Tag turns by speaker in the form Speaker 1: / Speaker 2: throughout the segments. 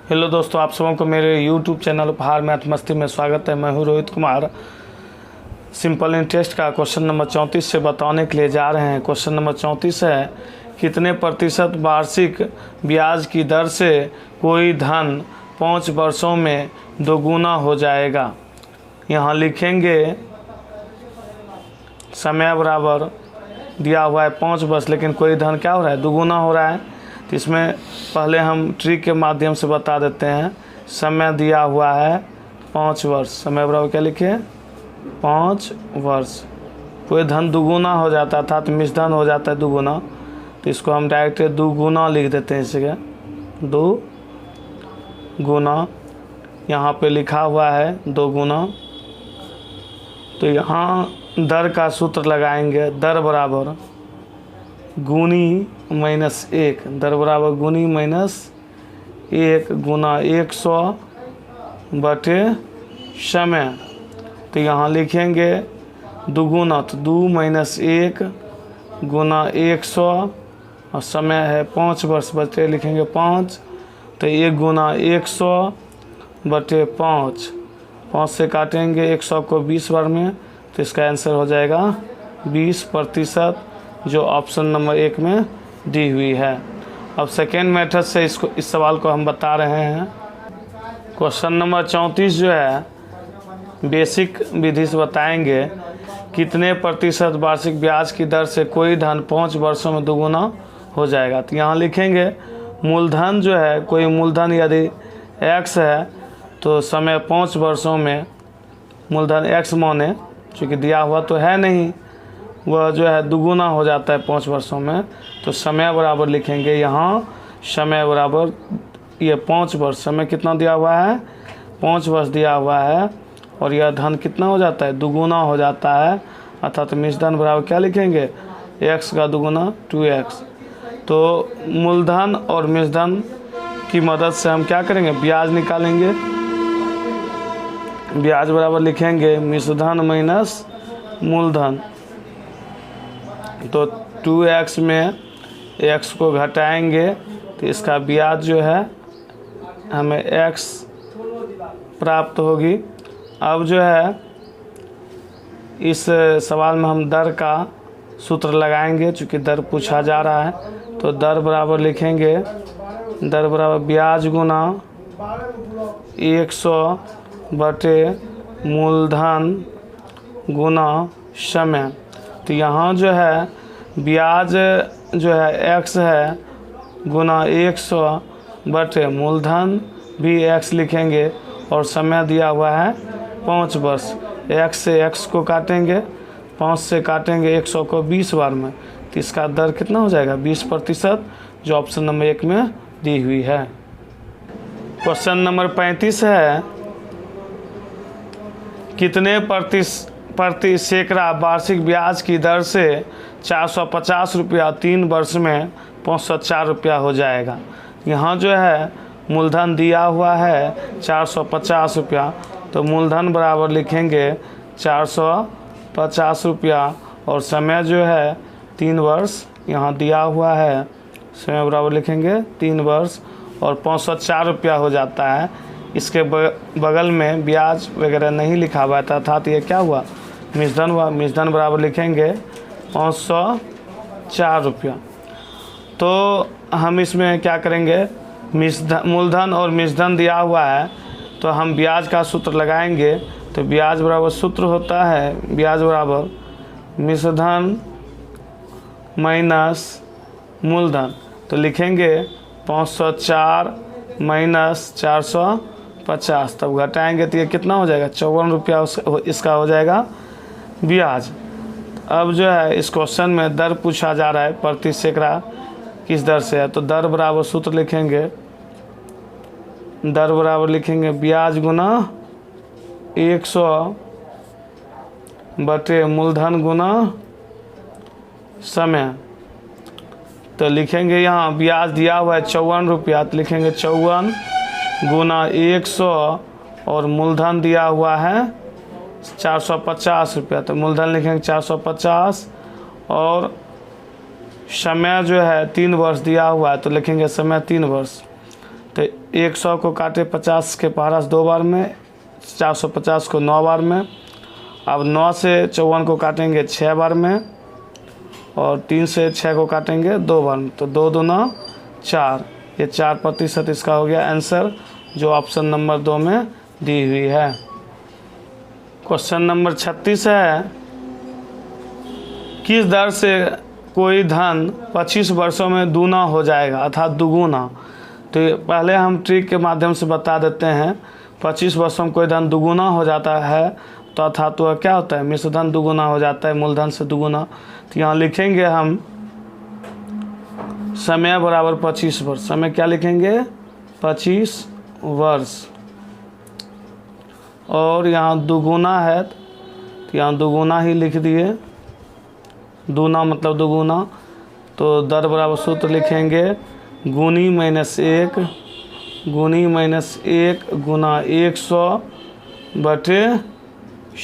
Speaker 1: Hello दोस्तों, आप सबों को मेरे YouTube चैनल उपहार मैथ मस्ती में स्वागत है। मैं हूँ रोहित कुमार। सिंपल इंटरेस्ट का क्वेश्चन नंबर 34 से बताने के लिए जा रहे हैं। क्वेश्चन नंबर 34 है, कितने प्रतिशत वार्षिक ब्याज की दर से कोई धन 5 वर्षों में दोगुना हो जाएगा। यहाँ लिखेंगे समय बराबर दिया हुआ है 5 वर्ष, लेकिन कोई धन क्या हो रहा है, दोगुना हो रहा है। तो इसमें पहले हम ट्रिक के माध्यम से बता देते हैं। समय दिया हुआ है 5 वर्ष, समय बराबर क्या लिखे 5 वर्ष। कोई धन दुगुना हो जाता था तो मिश्रधन हो जाता है दुगुना, तो इसको हम डायरेक्ट दुगुना लिख देते हैं। इसके 2 गुना, यहाँ पे लिखा हुआ है 2 गुना। तो यहाँ दर का सूत्र लगाएंगे, दर बराबर गुनी माइनस 1, दर बराबर गुनी माइनस 1 गुना 100 बटे समय। तो यहाँ लिखेंगे दुगुना, तो 2 माइनस 1 गुना 100 और समय है 5 वर्ष, बटे लिखेंगे 5। तो 1 गुना 100 बटे 5 से काटेंगे 100 को 20 बार में, तो इसका आंसर हो जाएगा 20%, जो ऑप्शन नंबर 1 में दी हुई है। अब सेकेंड मेथड से इस सवाल को हम बता रहे हैं। क्वेश्चन नंबर 34 जो है बेसिक विधि से बताएंगे, कितने प्रतिशत वार्षिक ब्याज की दर से कोई धन 5 वर्षों में दोगुना हो जाएगा। तो यहाँ लिखेंगे मूलधन जो है, कोई मूलधन यदि x है तो समय 5 वर्षों में मूलधन x माने, चूँकि दिया हुआ तो है नहीं, वह जो है दुगुना हो जाता है 5 वर्षों में। तो समय बराबर लिखेंगे यहाँ, समय बराबर ये 5 वर्ष, समय कितना दिया हुआ है 5 वर्ष दिया हुआ है, और यह धन कितना हो जाता है दुगुना हो जाता है। अर्थात मिश्रधन बराबर क्या लिखेंगे x का दुगुना 2x। तो मूलधन और मिश्रधन की मदद से हम क्या करेंगे, ब्याज निकालेंगे। ब्याज बराबर लिखेंगे मिश्रधन माइनस मूलधन। तो 2x में x को घटाएंगे तो इसका ब्याज जो है हमें x प्राप्त होगी। अब जो है इस सवाल में हम दर का सूत्र लगाएंगे, चूँकि दर पूछा जा रहा है। तो दर बराबर लिखेंगे, दर बराबर ब्याज गुना 100 बटे मूलधन गुना समय। तो यहाँ जो है ब्याज जो है x है गुना 100 बटे मूलधन भी x लिखेंगे, और समय दिया हुआ है 5 वर्ष। x से x को काटेंगे, 5 से काटेंगे 100 को 20 बार में, तो इसका दर कितना हो जाएगा 20%, जो ऑप्शन नंबर 1 में दी हुई है। क्वेश्चन नंबर 35 है, कितने प्रति सैकड़ा वार्षिक ब्याज की दर से 450 रुपया 3 वर्ष में 504 रुपया हो जाएगा। यहाँ जो है मूलधन दिया हुआ है 450 रुपया, तो मूलधन बराबर लिखेंगे 450 रुपया, और समय जो है 3 वर्ष यहाँ दिया हुआ है, समय बराबर लिखेंगे 3 वर्ष, और 504 रुपया हो जाता है। इसके बगल में ब्याज वगैरह नहीं लिखा हुआ था, अर्थात ये क्या हुआ मिश्रधन हुआ। मिश्रधन बराबर लिखेंगे 504 रुपया। तो हम इसमें क्या करेंगे, मूलधन और मिश्रधन दिया हुआ है तो हम ब्याज का सूत्र लगाएंगे। तो ब्याज बराबर सूत्र होता है ब्याज बराबर मिश्रधन माइनस मूलधन। तो लिखेंगे 504 माइनस 450, तब घटाएंगे तो ये कितना हो जाएगा 54 रुपया इसका हो जाएगा ब्याज। अब जो है इस क्वेश्चन में दर पूछा जा रहा है प्रति सैकड़ा किस दर से है। तो दर बराबर सूत्र लिखेंगे, दर बराबर लिखेंगे ब्याज गुना 100 बटे मूलधन गुना समय। तो लिखेंगे यहाँ ब्याज दिया हुआ है 54 रुपया, तो लिखेंगे 54 गुना 100, और मूलधन दिया हुआ है 450 रुपया, तो मूलधन लिखेंगे 450, और समय जो है 3 वर्ष दिया हुआ है तो लिखेंगे समय 3 वर्ष। तो 100 को काटे 50 के पारस 2 बार में, 450 को 9 बार में। अब 9 से 54 को काटेंगे 6 बार में, और 3 से 6 को काटेंगे 2 बार में। तो 2 दूना 4, ये 4% इसका हो गया आंसर, जो ऑप्शन नंबर 2 में दी हुई है। क्वेश्चन नंबर 36 है, किस दर से कोई धन 25 वर्षों में दूना हो जाएगा, अर्थात दुगुना। तो पहले हम ट्रिक के माध्यम से बता देते हैं। 25 वर्षों में कोई धन दुगुना हो जाता है, तो अर्थात वह क्या होता है, मिश्र धन दुगुना हो जाता है मूलधन से दुगुना। तो यहाँ लिखेंगे हम समय बराबर 25 वर्ष। समय क्या लिखेंगे, 25 वर्ष, और यहाँ दुगुना है तो यहाँ दुगुना ही लिख दिए, दूना मतलब दुगुना। तो दर बराबर सूत्र लिखेंगे गुनी माइनस 1 गुना 100 बटे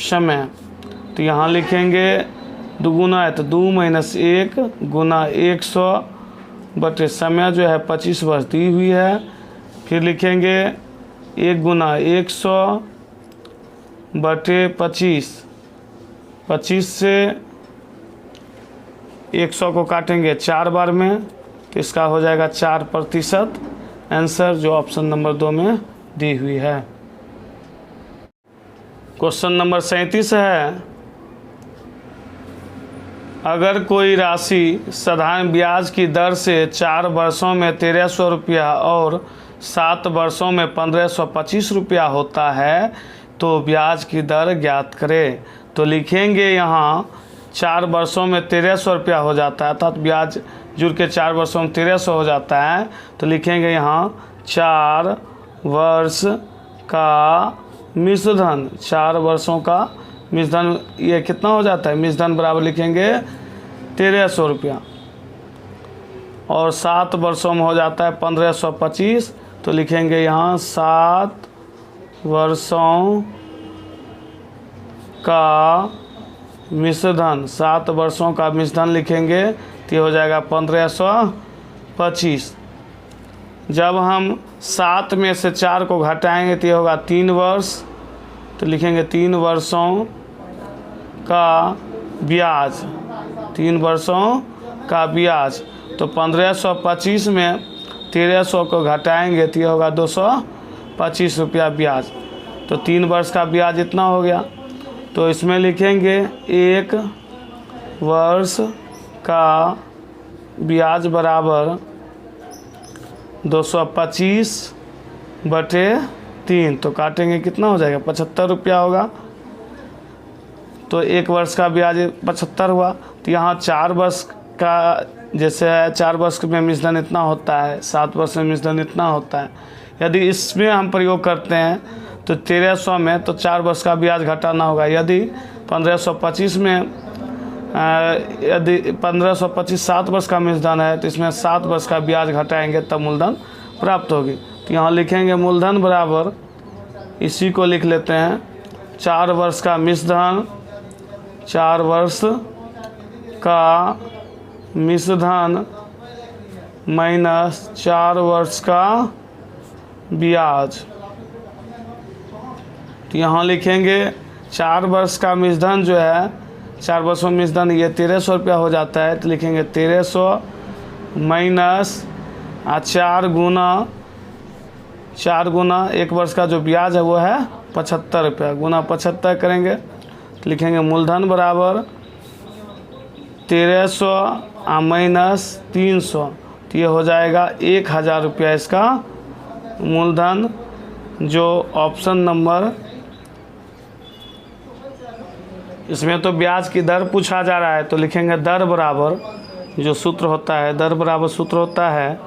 Speaker 1: समय। तो यहाँ लिखेंगे दुगुना है तो 2 माइनस 1 गुना 100 बटे समय जो है 25 वर्ष दी हुई है। फिर लिखेंगे 1 गुना 100 बटे 25, 25 से 100 को काटेंगे 4 बार में, तो इसका हो जाएगा 4%, आंसर जो ऑप्शन नंबर 2 में दी हुई है। क्वेश्चन नंबर 37 है, अगर कोई राशि साधारण ब्याज की दर से 4 वर्षों में 1300 रुपया और 7 वर्षों में 1525 रुपया होता है, तो ब्याज की दर ज्ञात करें। तो लिखेंगे यहाँ 4 वर्षों में 1300 रुपया हो जाता है, अर्थात ब्याज जुड़ के 4 वर्षों में 1300 हो जाता है। तो लिखेंगे यहाँ 4 वर्ष का मिश्र धन, 4 वर्षों का मिश्र धन ये कितना हो जाता है, मिश्र धन बराबर लिखेंगे 1300 रुपया, और 7 वर्षों में हो जाता है 1525। तो लिखेंगे यहाँ 7 वर्षों का मिश्र धन, 7 वर्षों का मिश्र धन लिखेंगे तो ये हो जाएगा 1525। जब हम 7 में से 4 को घटाएंगे तो ये होगा 3 वर्ष, तो लिखेंगे 3 वर्षों का ब्याज, 3 वर्षों का ब्याज। तो 1525 में 1300 को घटाएंगे तो ये होगा 225 रुपया ब्याज। तो 3 वर्ष का ब्याज इतना हो गया। तो इसमें लिखेंगे 1 वर्ष का ब्याज बराबर 225 बटे 3, तो काटेंगे कितना हो जाएगा, 75 रुपया होगा। तो 1 वर्ष का ब्याज 75 हुआ। तो यहाँ 4 वर्ष का जैसे है, 4 वर्ष में मिश्र धन इतना होता है, 7 वर्ष में मिश्र धन इतना होता है। यदि इसमें हम प्रयोग करते हैं तो 1300 में तो 4 वर्ष का ब्याज घटाना होगा। यदि 1525 में यदि 1525 7 वर्ष का मिश्र धन है तो इसमें 7 वर्ष का ब्याज घटाएंगे तब मूलधन प्राप्त होगी। तो यहाँ लिखेंगे मूलधन बराबर, इसी को लिख लेते हैं 4 वर्ष का मिश्र धन, 4 वर्ष का मिश्र धन माइनस 4 वर्ष का ब्याज। तो यहाँ लिखेंगे 4 वर्ष का मिश्र धन जो है, 4 वर्षों में मिश्र धन ये 1300 रुपया हो जाता है। तो लिखेंगे 1300 माइनस 4 गुना 1 वर्ष का जो ब्याज है वो है 75 रुपया, गुना 75 करेंगे तो लिखेंगे मूलधन बराबर 1300 माइनस 300, तो ये हो जाएगा 1000 रुपया इसका मूलधन, जो ऑप्शन नंबर, इसमें तो ब्याज की दर पूछा जा रहा है तो लिखेंगे दर बराबर, जो सूत्र होता है दर बराबर सूत्र होता है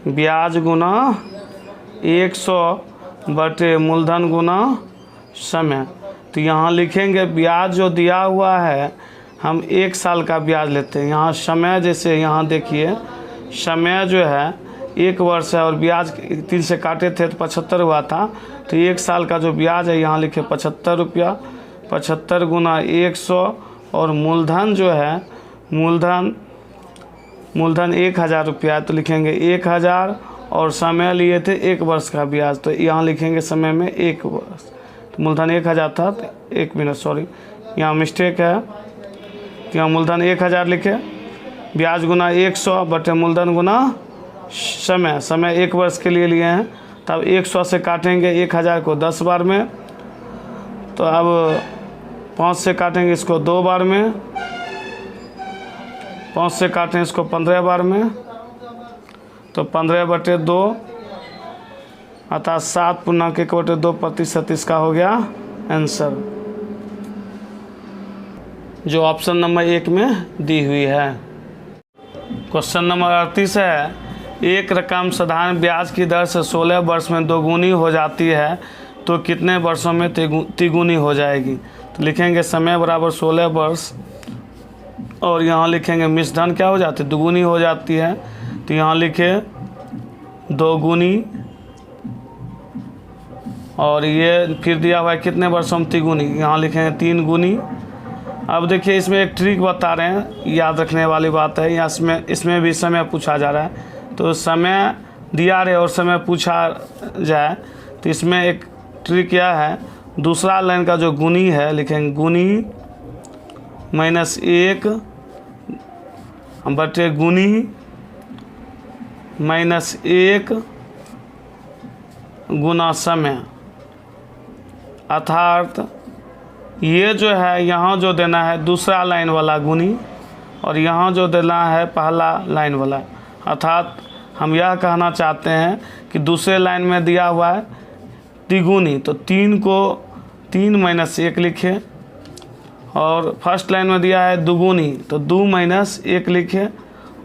Speaker 1: ब्याज गुना 100 बटे मूलधन गुना समय। तो यहाँ लिखेंगे ब्याज जो दिया हुआ है हम 1 साल का ब्याज लेते हैं। यहाँ समय जैसे यहाँ देखिए समय जो है 1 वर्ष है और ब्याज 3 से काटे थे तो 75 हुआ था। तो 1 साल का जो ब्याज है यहाँ लिखे 75 रुपया, 75 गुना 100, और मूलधन जो है मूलधन 1000 रुपया है तो लिखेंगे 1000, और समय लिए थे 1 वर्ष का ब्याज, तो यहाँ लिखेंगे समय में 1 वर्ष। तो मूलधन 1000 था, तो 1 मिनट सॉरी यहाँ मिस्टेक है, तो यहाँ मूलधन 1000 लिखे, ब्याज गुना 100 बटे मूलधन गुना समय। समय 1 वर्ष के लिए लिए हैं, तब 100 से काटेंगे 1000 को 10 बार में, तो अब 5 से काटेंगे इसको 2 बार में, 5 से काटें इसको 15 बार में, तो 15/2 अर्थात 7.1/2% इसका हो गया आंसर, जो ऑप्शन नंबर 1 में दी हुई है। क्वेश्चन नंबर 38 है, एक रकम साधारण ब्याज की दर से 16 वर्ष में दोगुनी हो जाती है तो कितने वर्षों में तिगुनी हो जाएगी। तो लिखेंगे समय बराबर 16 वर्ष, और यहाँ लिखेंगे मिश्रधन क्या हो जाती है, दुगुनी हो जाती है, तो यहाँ लिखे 2 गुनी, और ये फिर दिया हुआ है कितने वर्षों में तिगुनी, यहाँ लिखेंगे 3 गुनी। अब देखिए इसमें एक ट्रिक बता रहे हैं, याद रखने वाली बात है, या इसमें भी समय पूछा जा रहा है, तो समय दिया रहे और समय पूछा जाए, तो इसमें एक ट्रिक क्या है, दूसरा लाइन का जो गुनी है लिखेंगे गुनी -1 बटे गुनी -1 गुना समय, अर्थात ये जो है यहाँ जो देना है दूसरा लाइन वाला गुनी, और यहाँ जो देना है पहला लाइन वाला, अर्थात हम यह कहना चाहते हैं कि दूसरे लाइन में दिया हुआ है तिगुनी, तो 3 को 3 - 1 लिखे, और फर्स्ट लाइन में दिया है दुगुनी, तो 2 - 1 लिखे,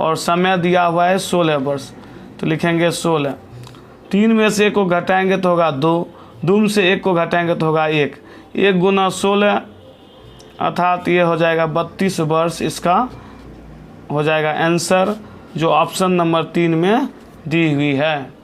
Speaker 1: और समय दिया हुआ है 16 वर्ष, तो लिखेंगे 16। 3 में से 1 को घटाएंगे तो होगा 2, 2 से 1 को घटाएंगे तो होगा 1, 1 गुना 16 अर्थात ये हो जाएगा 32 वर्ष, इसका हो जाएगा आंसर, जो ऑप्शन नंबर 3 में दी हुई है।